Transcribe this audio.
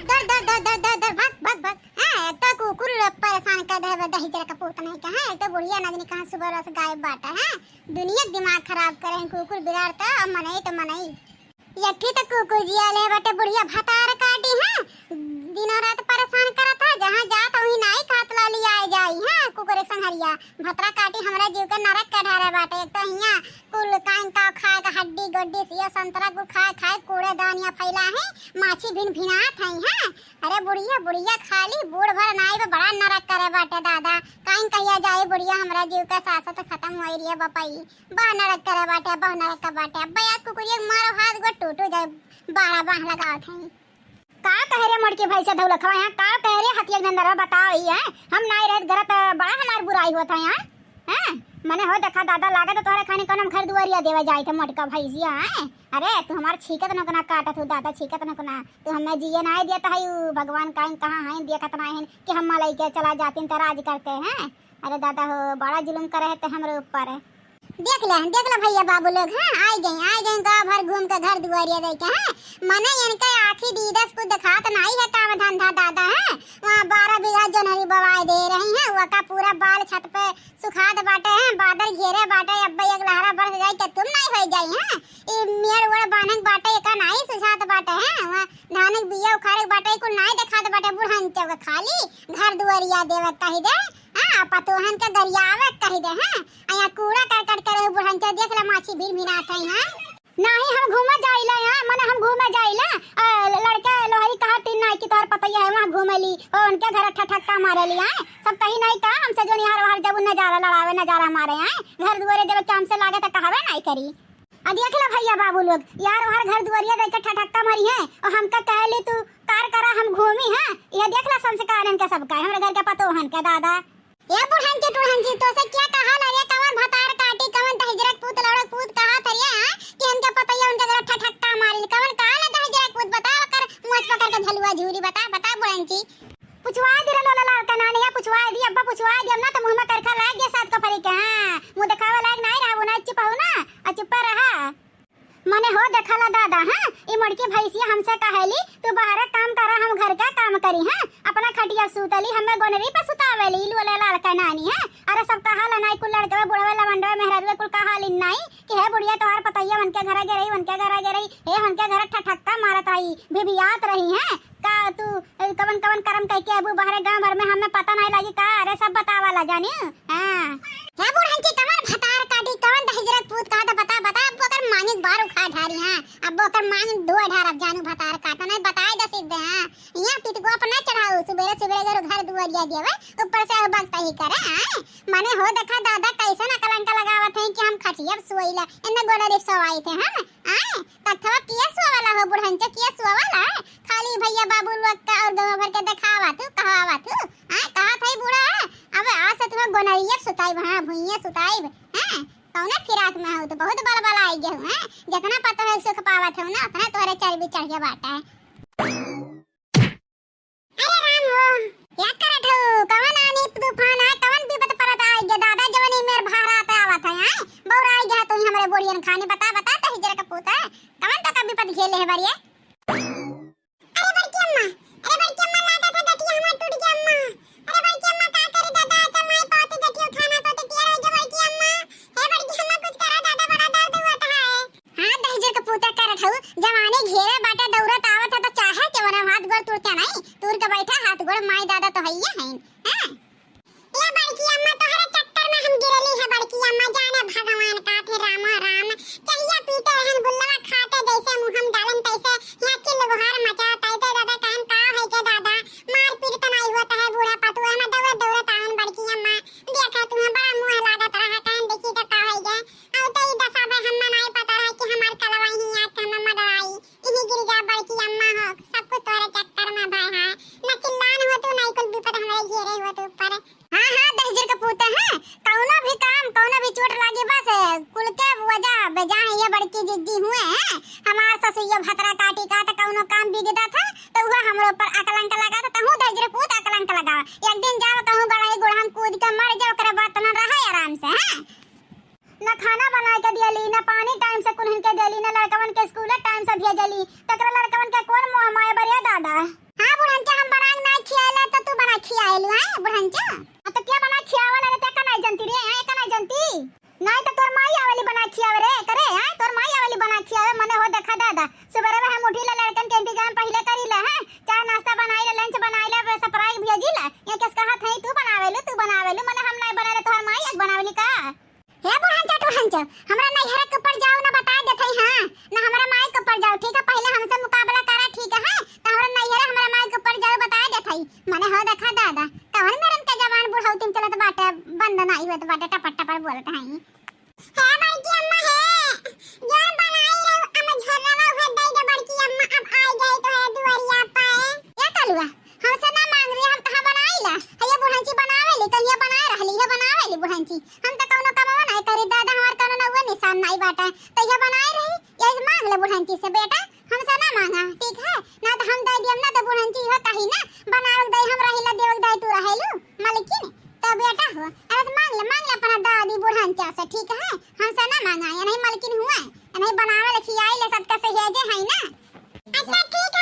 दर दर दर दर दर दर भाग भाग भाग। हां तो कुकुर परेशान कर दे दही जरा कपूत नहीं का है तो बुढ़िया नदनी कहां सुबह रस गायब बाटा है। दुनिया दिमाग खराब करे कुकुर बिगाड़ता अब मनई तो मनई यठी तो कुकुर जिया ले बटे बुढ़िया भतार काटी है दिनों रात परेशान करत है जहां जात वही नाई खात लाली आए जाई है कुकुर संहरिया भतरा काटी हमरा जीव के नरक के ढारे बाटे। एक तो हिया कुल काइन का खाए का हड्डी गोड्डी सिया संतरा को खाए खाए कूड़ेदान या फैला है माछी भिन भिनात है। अरे बुढ़िया बुढ़िया खाली बूढ़ भर नाई पे बड़ा नरक करे बाटे दादा काइन कहिया जाए बुढ़िया हमरा जीव का सासत खत्म होई रिया बपाई बा नरक करे बाटे बा नरक का बाटे। अब यार कुकुरिया मारो हाथ गो टूटो जाए बाड़ा बाह लगावत है का कह रे मड़के भैंसा धौला खवा यहां का कह रे हथिया गंदरा बताओ ही है हम नाई रहत गरत बड़ा हमार बुराई होत है यहां हैं मने हो देखा दादा लागे तो तोरे खाने कनम घर दुआरिया देवे जाई थे मटका भैंसिया है। अरे तू हमार छीकत न कना काटत हो दादा छीकत न कना तू हमें जिए ना देता है भगवान काइन कहां है देखत ना है कि हम मलाई के चला जाते त राज करते हैं। अरे दादा हो बड़ा जुल्म करे तो हमरे ऊपर है देख ले भैया बाबू लोग हैं आ गए गांव भर घूम के घर दुआरिया देख के हैं मने इनके आखी दीदस को दिखात नहीं है काम धंधा दादा है। वहां 12 बीघा जनरी बवाई दे रही हैं वो का पूरा बाल छत पे सुखाद बाटे हैं बादल घेरे बाटे अब्बा एक लहरा बरस जाई त तुम नहीं हो जाई हैं ई मेड़ ओड़ बानक बाटे का नहीं सुझात बाटे हैं वहां धानक बिया उखारे बाटे को नहीं दिखात बाटे बुढ़न चौक खाली घर दुआरिया देवत कहि दे हां पतोहन के गरियावे कहि दे हैं आया कूड़ा करकट करे बुढ़न चौक देख ले माछी भीड़ भिनात है हैं नहीं हम घूमा जाइला यहां माने हम घूमा जाइला लड़का लोहरी कहा तीन नाई की तोर पता है वहां घूमेली और उनके घर ठठक्का मारेली हैं सब कहीं नहीं का हमसे जो निहार बाहर जब नजारा लड़ावे नजारा मारे हैं घर दुआरे जब काम से लागे तो कहवे नहीं करी। आ देख ले भैया बाबू लोग यार वहां घर दुआरिया देख के ठठक्का मारी है और हमका कहली तू कार करा हम घूमी हैं ये देख ले संस्कार इनका सबका हमरे घर के पतोहन के दादा ये बुढ़न के टुढ़न जी तो से क्या कहा लगे कवन भतार काटी कवन दहजरक पूत लड़क पूत कहा थरिया कि हमके पता है उनके घर ठठक्का मारी कवन कहा ले दहजरक पूत बता कर मुंह पकड़ के झलुआ झूरी बता बुढ़न जी पुछवा दे रे लोला लाल कनाने या पुछवा दी अब्बा पुछवा दी अब ना तो मुंह में करखा लाग गया साथ का फरी के हां मुंह दिखावे लायक नहीं रहा वो ना चुपाऊ ना आ चुप रहा मने हो देखला दादा हैं ई मड़की भैंसिया हमसे कहेली तू बाहर काम करा हम घर का काम करी हैं अपना खटिया सूतली हमें गोनरी पे सुतावेली लोला लाल कनानी है। अरे सब कहा ला नहीं कुल लड़के बुढ़वा लवंडवा मेहरारू कुल कहा लिन नहीं कि है बुढ़िया तोहार पतैया मन के घर गे रही हे मन के घर ठठक्का मारत आई भिभियात रही हैं का तू कवन कवन कर्म कह के अबू बाहर गांव भर में हमें पता नहीं लगी का अरे सब बतावाला जानी हां हे बुढ़न जी कवन भतार काटी कवन दहजरक पूत कहा तो बता अगर मानिक बार उखा ढारी हैं अब ओकर मानिक दो ढार अब जानू भतार काटा नहीं बताए द सिद्ध हैं यहां पिट को अपना चढ़ाओ सुबह घर दुआरिया देवे ऊपर से भक्ता ही करे हैं माने हो देखा दादा कैसे न कलंक लगावत है कि हम खटिया सोइला इने गोड़ा रिक्शा आई थे हैं आए तथवा किया सोवाला हो बुढ़न चे किया सोवाला खाली भैया बाबू लोग का और गांव भर के दिखावा तू कहावा तू हां कहा थे बूढ़ा अब आ से तुम्हें गोनरिया सुताई वहां भुइया सुताई हैं कौने फिराक में हो तो बहुत बलबल आई गए हैं जितना पता है सुख पावत है ना उतना तोरे चर्बी चढ़ के बाटा है। अरे राम हो क्या करत हो कवन आनी तूफान है कवन विपत परत आई गे दादा जवनी मेर भारत आवत है हैं बौर आई गया तू हमरे बोरियन खाने बता तो हिजरा का पूत है कवन तो का विपत खेले है बरिए अरे बड़की अम्मा लाटा था गठिया हमर टूट गया अम्मा अरे बड़की अम्मा का करे दादा तो मैं पात गठिया उठाना तो केर हो बड़की अम्मा हे बड़की अम्मा कुछ करा दादा बड़ा दर्द हुआ है हां दहजर का पूता करत हूं जवानी घेरे बाटा दौड़त आवत है तो चाहे के वना हाथ गोड़ टूटता नहीं टूर के बैठा हाथ गोड़ माई दादा तो हइया हैं हां ये बड़की अम्मा तोहरे चक्कर में हम गिरली है बड़की अम्मा जाने भगवान का थे राम राम चलिया पीते रहन बुल्लवा खाते जैसे मुंह हम डालन तैसे यहां चिल्ल गुहार मचा तैते दादा कान का है के दादा मार पीट तो नहीं होता है बूढ़ा पतुआ में दौड़त आहन बड़की अम्मा देखा तुम्हें बड़ा मुंह लागत रहा कान देखी तो का है गे औ तो ई दशा में हम नहीं पता है कि हमार कलवाई ही आज हम मडराई इन्हीं गिर जा बड़की अम्मा हो सब कुछ तोरे चक्कर में भाई है न चिल्लान हो तो नहीं कुल विपत हमारे घेरे हो तो ऊपर हां दहजर का पूत है कौनो भी काम कौनो भी चोट लागे बस कुल के वजह बेजा ये बड़की जिद्दी हुए हैं हमार ससुरिया भतरा काटी का तो कौनो काम बिगड़ा था तो वो हमरे ऊपर अकलंक लगा तो कहूं दहजर पूत अकलंक लगा एक दिन जाओ कहूं गड़ाई गुड़हन कूद के मर जाओ करे बात न रहा आराम से हैं न खाना बना के दियली न पानी टाइम से कुल्हन के दियली न लड़कवन के स्कूल टाइम से भेजली तकरा लड़कवन के कौन मोह माया बरिया दादा हां बुढ़ंचा तो क्या बना खियावला रे का नहीं जानती रे है का नहीं जानती नहीं तो तोर माई आवाली बना खियावे रे करे है तोर माई आवाली बना खियावे मने हो देखा दादा सुबह में हम उठी ला लड़कन के इंतजाम पहले करी ला है चाय नाश्ता बनाई ला लंच बनाई ला सरप्राइज भेजी ला ये किस कहा थई तू बनावेलू मने हम नहीं बनाले तोर माई एक बनावेली का हे बुढ़ंचा हमरा नैहरा के ऊपर जाओ ना बता देथई हां ना हमरा माई के ऊपर जाओ ठीक है पहले हमसे मुकाबला करा ठीक है तो हमरा नैहरा हमरा माई के ऊपर जाओ बता देथई मने हो देखा दादा कवन मैडम के जवान बुढ़ाऊ तुम चलत बाटे बंद नहीं होत बाटे टपट टपर बोलत हई है बड़की अम्मा है जान बनाई रे अम्मा झरवा हो दई दे बड़की अम्मा अब आई गई तो है दुआरिया पाए क्या कलुआ हमसे ना मांग रही हम कहां बनाईला ये बुढ़ंची बनावेली कहिया बनाए रहली है बनावेली बुढ़ंची हम त कौनो कमावा नहीं करी दादा हमार कौनो ना हुआ निशान नहीं बाटा तो ये बनाए रही ये मांग ले बुढ़ंची से बेटा हमसे ना मांगा ठीक है ना तो हम दे दियम ना तो बुढ़ंची हो कही ना बनावक दई हम रहिला देवक दई तू रहेलू मालकिन तो बेटा हो अरे मांग ले अपना दादी बुढ़ंचा से ठीक है हमसे ना मांगा ये नहीं मालकिन हुआ नहीं बनावे ले खियाई ले सबका सहेजे है ना अच्छा ठीक